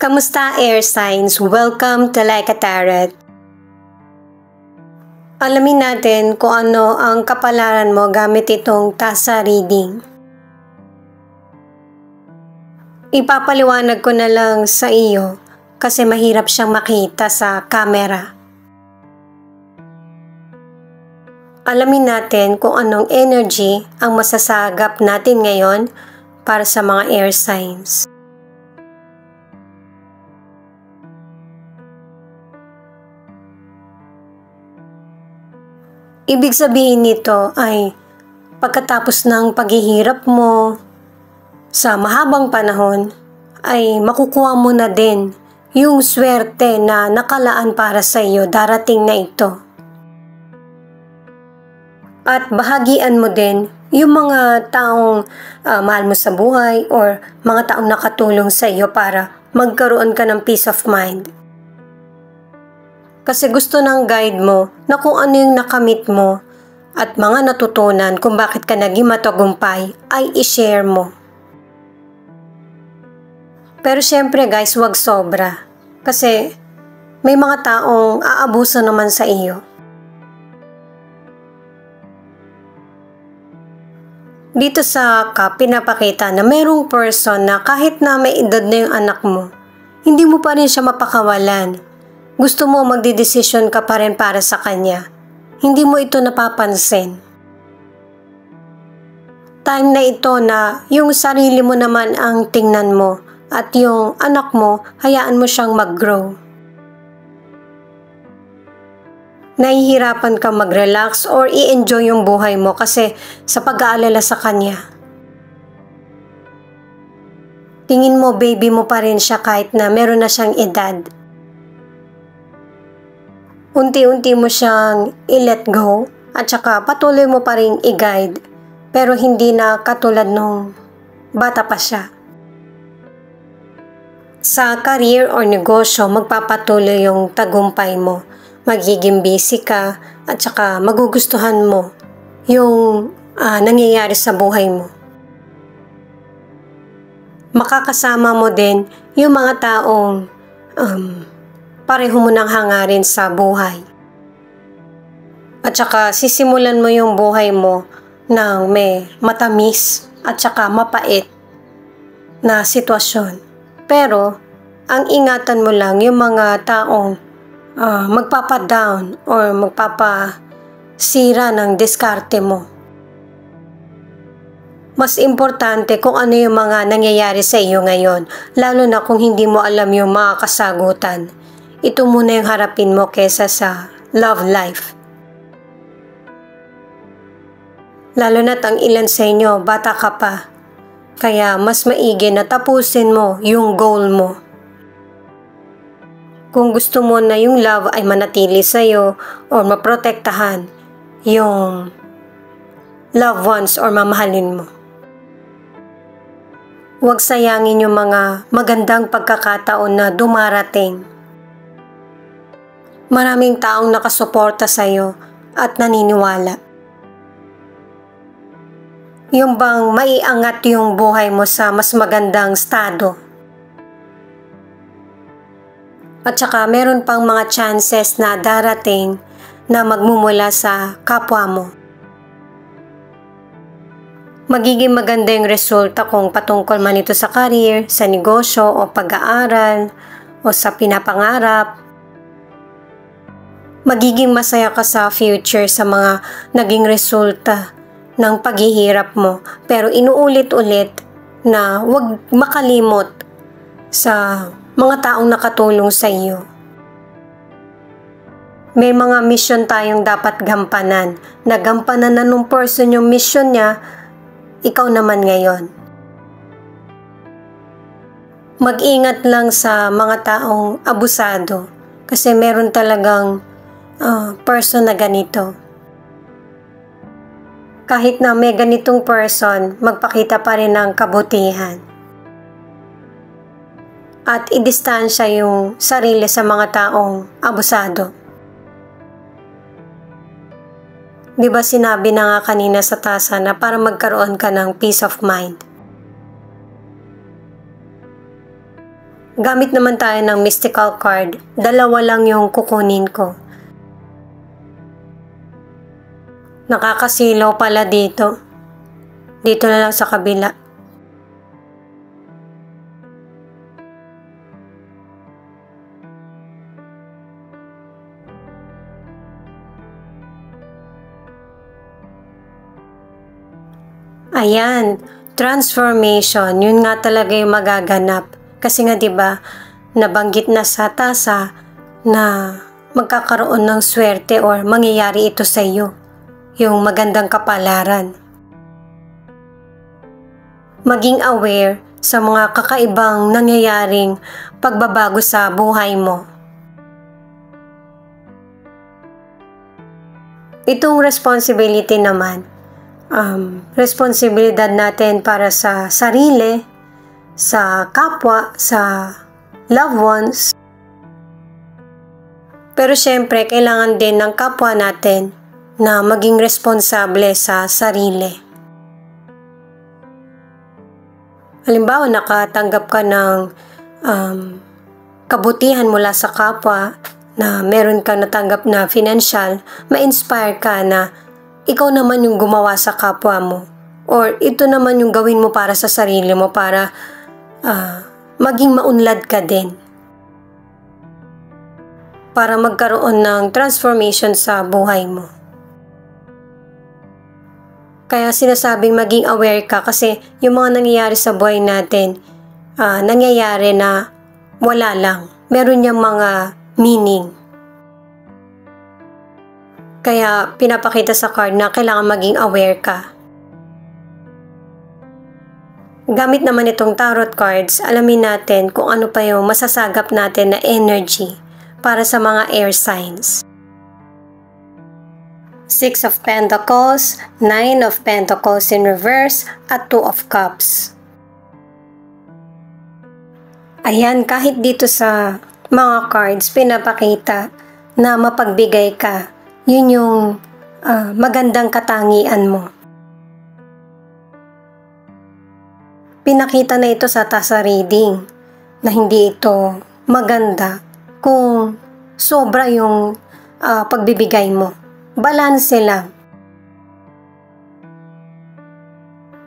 Kamusta air signs? Welcome to Like a Tarot. Alamin natin kung ano ang kapalaran mo gamit itong tasa reading. Ipapaliwanag ko na lang sa iyo kasi mahirap siyang makita sa camera. Alamin natin kung anong energy ang masasagap natin ngayon para sa mga air signs. Ibig sabihin nito ay pagkatapos ng paghihirap mo sa mahabang panahon ay makukuha mo na din yung swerte na nakalaan para sa iyo, darating na ito. At bahagian mo din yung mga taong mahal mo sa buhay or mga taong nakatulong sa iyo para magkaroon ka ng peace of mind. Kasi gusto ng guide mo na kung ano yung nakamit mo at mga natutunan kung bakit ka naging matagumpay ay i-share mo. Pero syempre guys, wag sobra. Kasi may mga taong aabuso naman sa iyo. Dito sa cup, pinapakita na merong person na kahit na may edad na yung anak mo, hindi mo pa rin siya mapakawalan. Gusto mo magdidesisyon ka pa rin para sa kanya. Hindi mo ito napapansin. Time na ito na yung sarili mo naman ang tingnan mo at yung anak mo, hayaan mo siyang mag-grow. Nahihirapan ka mag-relax or i-enjoy yung buhay mo kasi sa pag-aalala sa kanya. Tingin mo baby mo pa rin siya kahit na meron na siyang edad. Unti-unti mo siyang i-let go at saka patuloy mo pa rin i-guide pero hindi na katulad nung bata pa siya. Sa career or negosyo, magpapatuloy yung tagumpay mo. Magiging busy ka at saka magugustuhan mo yung nangyayari sa buhay mo. Makakasama mo din yung mga taong pareho mo ng hangarin sa buhay. At saka sisimulan mo yung buhay mo ng may matamis at saka mapait na sitwasyon. Pero ang ingatan mo lang yung mga taong magpapadown or magpapasira ng diskarte mo. Mas importante kung ano yung mga nangyayari sa iyo ngayon, lalo na kung hindi mo alam yung mga kasagutan. Ito muna yung harapin mo kesa sa love life. Lalo na't ang ilan sa inyo, bata ka pa. Kaya mas maigi na tapusin mo yung goal mo. Kung gusto mo na yung love ay manatili sa'yo or maprotektahan yung loved ones or mamahalin mo. Huwag sayangin yung mga magandang pagkakataon na dumarating. Maraming taong nakasuporta sa'yo at naniniwala. Yung bang maiangat yung buhay mo sa mas magandang estado. At saka meron pang mga chances na darating na magmumula sa kapwa mo. Magiging maganda yung resulta kung patungkol man ito sa career, sa negosyo o pag-aaral o sa pinapangarap. Magiging masaya ka sa future sa mga naging resulta ng paghihirap mo. Pero inuulit-ulit na huwag makalimot sa mga taong nakatulong sa iyo. May mga mission tayong dapat gampanan. Nagampanan na nung person yung mission niya, ikaw naman ngayon. Mag-ingat lang sa mga taong abusado kasi meron talagang person na ganito. Kahit na may ganitong person, magpakita pa rin ng kabutihan. At idistansya yung sarili sa mga taong abusado. Di ba sinabi na nga kanina sa tasa na para magkaroon ka ng peace of mind. gamit naman tayo ng mystical card. 2 lang yung kukunin ko. Nakakasilaw pala dito. Dito na lang sa kabila. Ayan, transformation, yun nga talaga yung magaganap. Kasi nga 'di ba, nabanggit na sa tasa na magkakaroon ng swerte or mangyayari ito sa iyo. Yung magandang kapalaran. Maging aware sa mga kakaibang nangyayaring pagbabago sa buhay mo. Itong responsibility naman, responsibilidad natin para sa sarili, sa kapwa, sa loved ones. Pero syempre, kailangan din ng kapwa natin na maging responsable sa sarili. Halimbawa, nakatanggap ka ng kabutihan mula sa kapwa, na meron ka natanggap na financial, ma-inspire ka na ikaw naman yung gumawa sa kapwa mo. Or ito naman yung gawin mo para sa sarili mo para maging maunlad ka din. Para magkaroon ng transformation sa buhay mo. Kaya sinasabing maging aware ka kasi yung mga nangyayari sa buhay natin, nangyayari na wala lang. Meron niyang mga meaning. Kaya pinapakita sa card na kailangan maging aware ka. Gamit naman itong tarot cards, alamin natin kung ano pa yung masasagap natin na energy para sa mga air signs. 6 of Pentacles, 9 of Pentacles in reverse, at 2 of Cups. Ayan, kahit dito sa mga cards, pinapakita na mapagbigay ka. Yun yung magandang katangian mo. Pinakita na ito sa tasa reading na hindi ito maganda kung sobra yung pagbibigay mo. Balanse lang.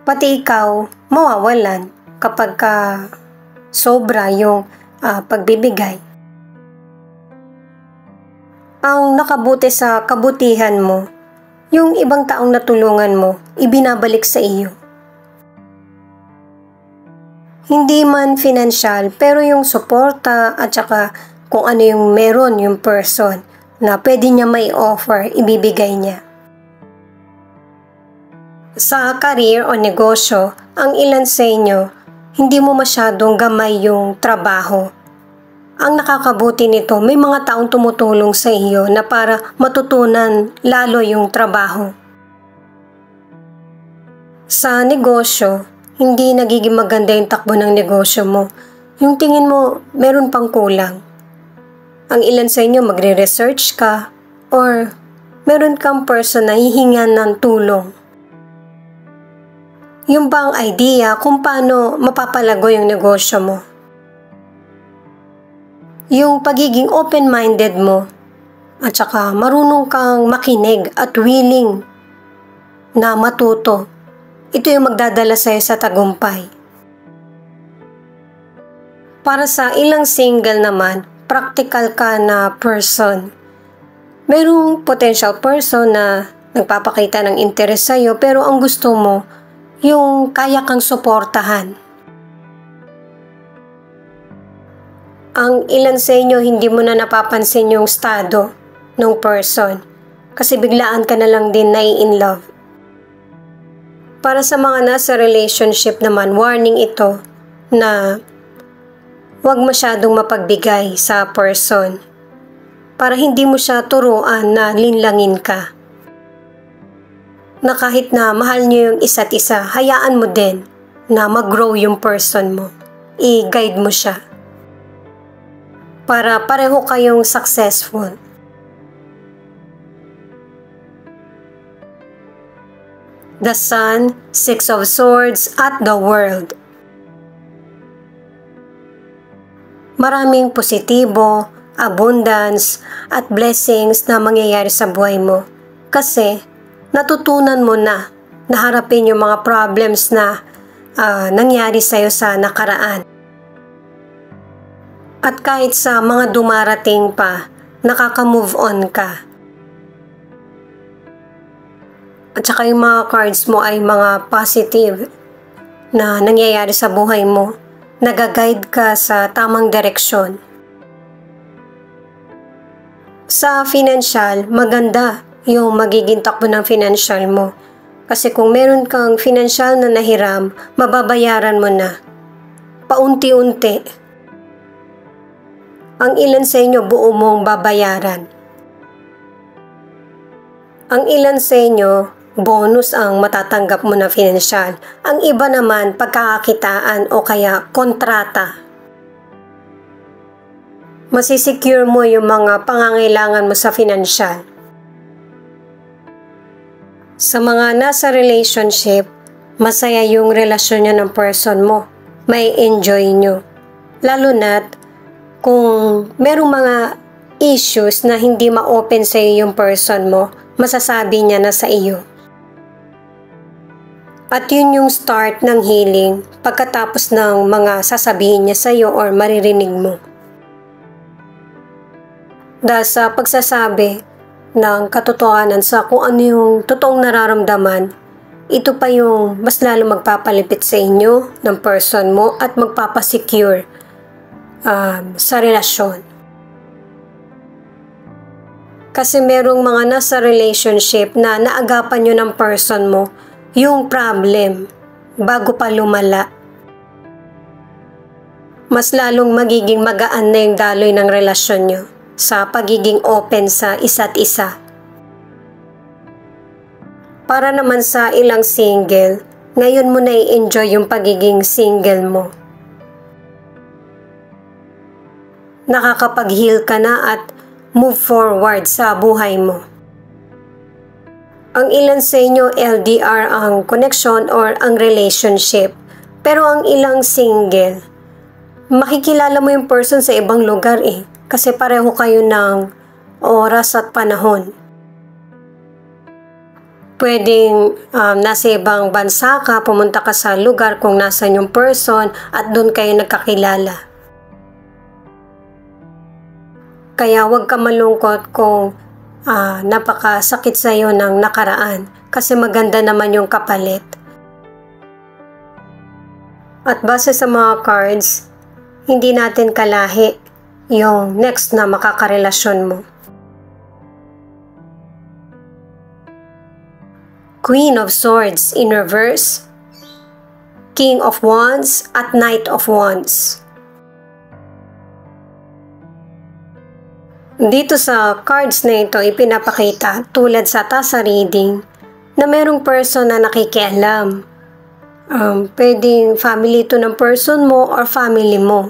Pati ikaw, mawawalan kapag sobra yung pagbibigay. Ang nakabuti sa kabutihan mo, yung ibang taong natulungan mo, ibinabalik sa iyo. Hindi man financial, pero yung suporta at saka kung ano yung meron yung person na pwede niya may offer, ibibigay niya. Sa career o negosyo, ang ilan sa inyo, hindi mo masyadong gamay yung trabaho. Ang nakakabuti nito, may mga taong tumutulong sa iyo na para matutunan lalo yung trabaho. Sa negosyo, hindi nagiging maganda yung takbo ng negosyo mo. Yung tingin mo, meron pang kulang. Ang ilan sa inyo, magre-research ka or meron kang person na hihingan ng tulong. Yung bang idea kung paano mapapalago yung negosyo mo. Yung pagiging open-minded mo at saka marunong kang makinig at willing na matuto. Ito yung magdadala sa'yo sa tagumpay. Para sa ilang single naman, practical ka na person. Merong potential person na nagpapakita ng interes sa'yo pero ang gusto mo, yung kaya kang suportahan. Ang ilan sa inyo hindi mo na napapansin yung estado ng person kasi biglaan ka na lang din in love. Para sa mga nasa relationship naman, warning ito na huwag masyadong mapagbigay sa person para hindi mo siya turuan na linlangin ka. Na kahit na mahal niyo yung isa't isa, hayaan mo din na mag-grow yung person mo. I-guide mo siya. Para pareho kayong successful. The Sun, 6 of Swords, at the World. maraming positibo, abundance, at blessings na mangyayari sa buhay mo. Kasi natutunan mo na harapin yung mga problems na nangyari sa'yo sa nakaraan. At kahit sa mga dumarating pa, nakaka-move on ka. At saka yung mga cards mo ay mga positive na nangyayari sa buhay mo. Nag-guide ka sa tamang direksyon. Sa financial, maganda yung magiging takbo ng financial mo. Kasi kung meron kang financial na nahiram, mababayaran mo na. Paunti-unti. Ang ilan sa inyo buo mong babayaran. Ang ilan sa inyo, bonus ang matatanggap mo na financial. Ang iba naman, pagkakakitaan o kaya kontrata. Masisecure mo yung mga pangangailangan mo sa financial. Sa mga nasa relationship, masaya yung relasyon nyo ng person mo. May enjoy nyo. Lalo na't kung merong mga issues na hindi ma-open sa iyo yung person mo, masasabi niya na sa iyo. At yun yung start ng healing pagkatapos ng mga sasabihin niya sa iyo or maririnig mo. Dahil sa pagsasabi ng katotohanan sa kung ano yung totoong nararamdaman, ito pa yung mas lalo magpapalipit sa inyo ng person mo at magpapasecure sa relasyon. Kasi merong mga nasa relationship na naagapan nyo ng person mo yung problem bago pa lumala. Mas lalong magiging magaan na yung daloy ng relasyon nyo sa pagiging open sa isa't isa. Para naman sa ilang single, ngayon mo na i-enjoy yung pagiging single mo. Nakakapag-heal ka na at move forward sa buhay mo. Ang ilan sa inyo LDR ang connection or ang relationship, pero ang ilang single, makikilala mo yung person sa ibang lugar kasi pareho kayo ng oras at panahon. Pwedeng nasa ibang bansa ka, pumunta ka sa lugar kung nasan yung person at doon kayo nagkakilala. Kaya huwag ka malungkot kung napakasakit sa iyo ng nakaraan kasi maganda naman yung kapalit. At base sa mga cards, hindi natin kalahi yung next na makakarelasyon mo. Queen of Swords in reverse, King of Wands at Knight of Wands. Dito sa cards na ito, ipinapakita tulad sa tasa reading na merong person na nakikialam. Pwedeng family to ng person mo or family mo.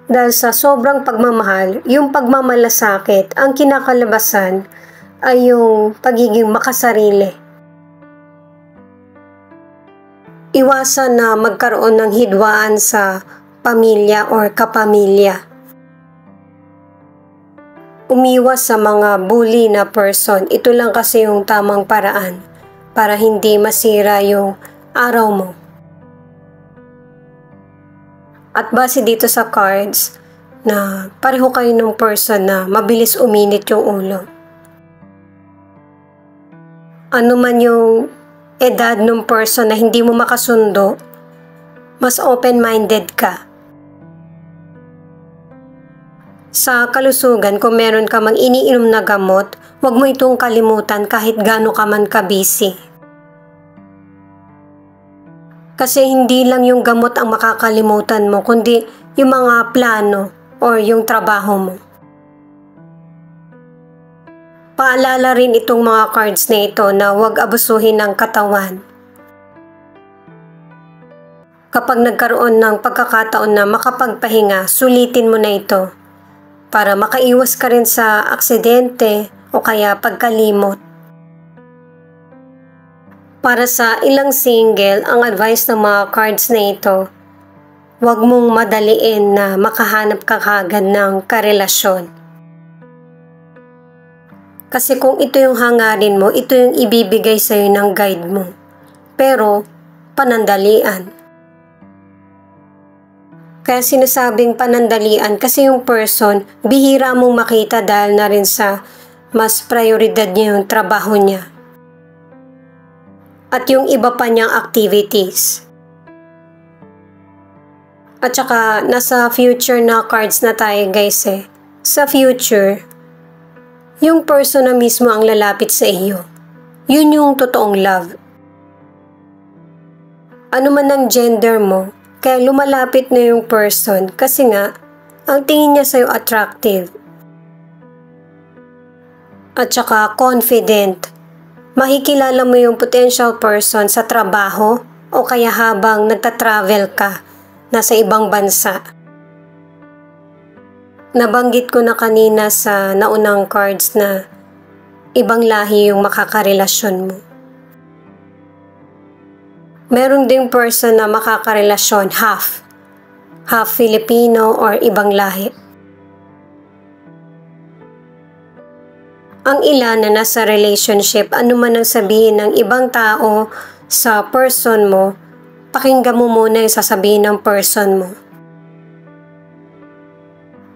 Dahil sa sobrang pagmamahal, yung pagmamalasakit, ang kinakalabasan ay yung pagiging makasarili. Iwasan na magkaroon ng hidwaan sa pamilya or kapamilya. Umiwas sa mga bully na person. Ito lang kasi yung tamang paraan para hindi masira yung araw mo. At base dito sa cards na pareho kayo ng person na mabilis uminit yung ulo. Ano man yung edad ng person na hindi mo makasundo, mas open-minded ka. Sa kalusugan, kung meron ka mang iniinom na gamot, huwag mo itong kalimutan kahit gaano ka man ka-busy. Kasi hindi lang yung gamot ang makakalimutan mo, kundi yung mga plano or yung trabaho mo. Paalala rin itong mga cards na ito na huwag abusuhin ng katawan. Kapag nagkaroon ng pagkakataon na makapagpahinga, sulitin mo na ito para makaiwas ka rin sa aksidente o kaya pagkalimot. Para sa ilang single, ang advice ng mga cards na ito, huwag mong madaliin na makahanap ka kagad ng karelasyon. Kasi kung ito yung hangarin mo, ito yung ibibigay sa'yo ng guide mo. Pero, panandalian. Kaya sinasabing panandalian kasi yung person, bihira mong makita dahil na rin sa mas prioridad niya yung trabaho niya. At yung iba pa niyang activities. At saka, nasa future na cards na tayo guys eh. Sa future, yung person na mismo ang lalapit sa iyo. Yun yung totoong love. Ano man ang gender mo, kaya lumalapit na yung person kasi nga, ang tingin niya sa'yo attractive. At saka confident. Makikilala mo yung potential person sa trabaho o kaya habang nagta-travel ka, nasa ibang bansa. Nabanggit ko na kanina sa naunang cards na ibang lahi yung makakarelasyon mo. Meron ding person na makakarelasyon half Filipino or ibang lahi. Ang ilan na nasa relationship, ano man ang sabihin ng ibang tao sa person mo, pakinggan mo muna yung sasabihin ng person mo.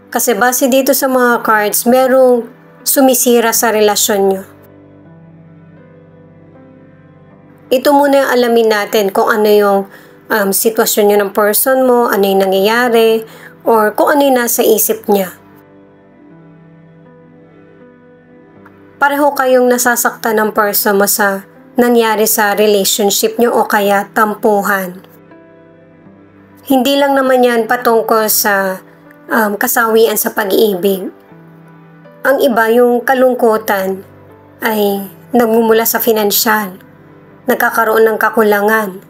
Kasi base dito sa mga cards, merong sumisira sa relasyon nyo. Ito muna yung alamin natin kung ano yung sitwasyon nyo ng person mo, ano yung nangyayari, or kung ano yung nasa isip niya. Pareho kayong nasasaktan ng person mo sa nangyari sa relationship nyo o kaya tampuhan. Hindi lang naman yan patungkol sa kasawian sa pag-ibig. Ang iba, yung kalungkutan ay nagmumula sa pinansyal, nagkakaroon ng kakulangan.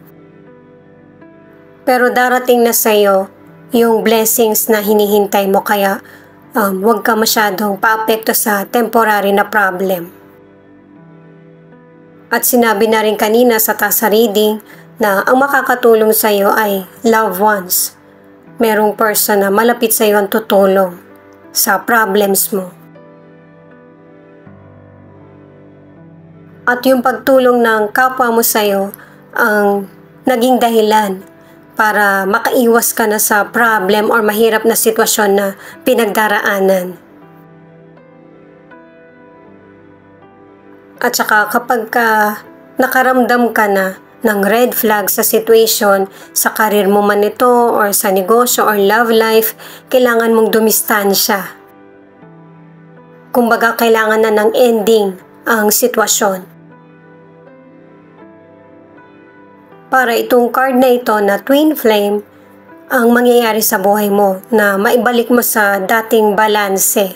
Pero darating na sa'yo yung blessings na hinihintay mo kaya huwag ka masyadong paapekto sa temporary na problem. At sinabi na rin kanina sa tasa reading na ang makakatulong sa'yo ay loved ones. Merong person na malapit sa iyo ang tutulong sa problems mo. At yung pagtulong ng kapwa mo sa iyo ang naging dahilan para makaiwas ka na sa problem or mahirap na sitwasyon na pinagdaraanan. At saka kapag nakaramdam ka na ng red flag sa situation, sa karir mo man ito or sa negosyo or love life, kailangan mong dumistansya. Kumbaga, kailangan na ng ending ang sitwasyon. Para itong card na ito na Twin Flame, ang mangyayari sa buhay mo na maibalik mo sa dating balanse.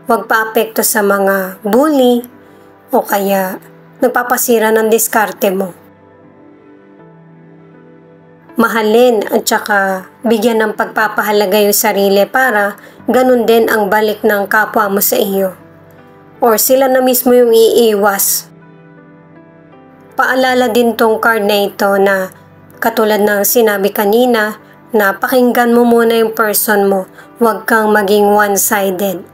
Huwag paapekto sa mga bully o kaya nagpapasira ng diskarte mo. Mahalin at saka bigyan ng pagpapahalaga yung sarili para ganun din ang balik ng kapwa mo sa iyo. Or sila na mismo yung iiwas. Paalala din tong card na ito na katulad ng sinabi kanina na pakinggan mo muna yung person mo. Huwag kang maging one-sided.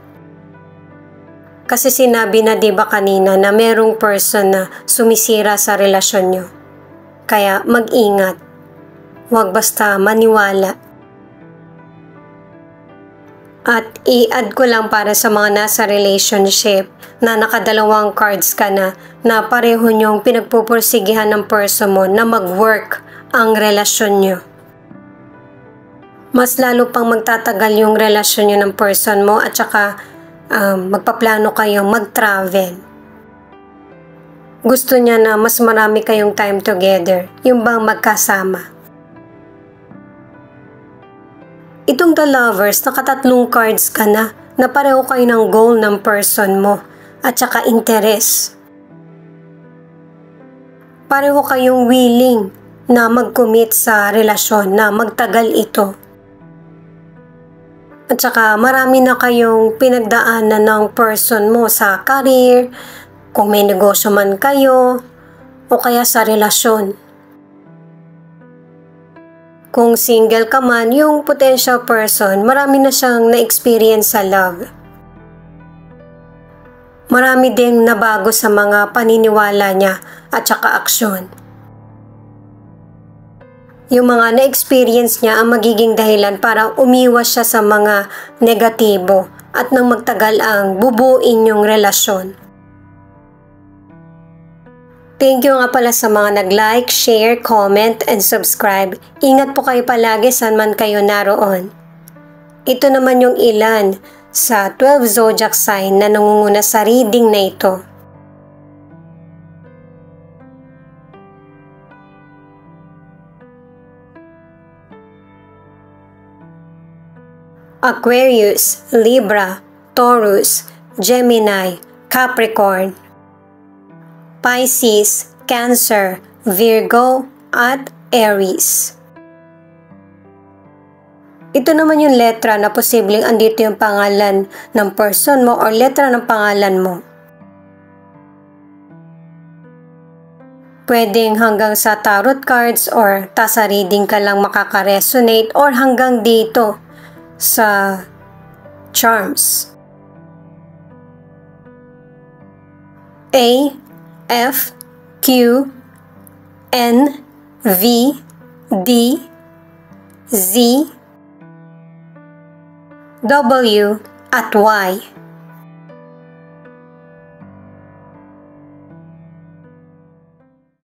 Kasi sinabi na diba kanina na merong person na sumisira sa relasyon nyo. Kaya mag-ingat. Huwag basta maniwala. At i-add ko lang para sa mga nasa relationship na nakadalawang cards ka na pareho nyong pinagpupursigihan ng person mo na mag-work ang relasyon nyo. Mas lalo pang magtatagal yung relasyon nyo ng person mo at saka magpaplano kayong mag-travel. Gusto niya na mas marami kayong time together, yung bang magkasama. Itong The Lovers, nakatatlong cards ka na pareho kayo ng goal ng person mo at saka interest. Pareho kayong willing na mag-commit sa relasyon, na magtagal ito. At saka marami na kayong pinagdaanan ng person mo sa career, kung may negosyo man kayo, o kaya sa relasyon. Kung single ka man, yung potential person, marami na siyang na-experience sa love. Marami ding nabago sa mga paniniwala niya at saka aksyon. Yung mga na-experience niya ang magiging dahilan para umiwas siya sa mga negatibo at nang magtagal ang bubuin yung relasyon. Thank you nga pala sa mga nag-like, share, comment, and subscribe. Ingat po kayo palagi saan man kayo naroon. Ito naman yung ilan sa 12 zodiac sign na nangunguna sa reading na ito. Aquarius, Libra, Taurus, Gemini, Capricorn, Pisces, Cancer, Virgo, at Aries. Ito naman yung letra na posibleng andito yung pangalan ng person mo or letra ng pangalan mo. Pwedeng hanggang sa tarot cards or tasa reading ka lang makaka-resonate or hanggang dito sa charms. A, F, Q, N, V, D, Z, W, at Y.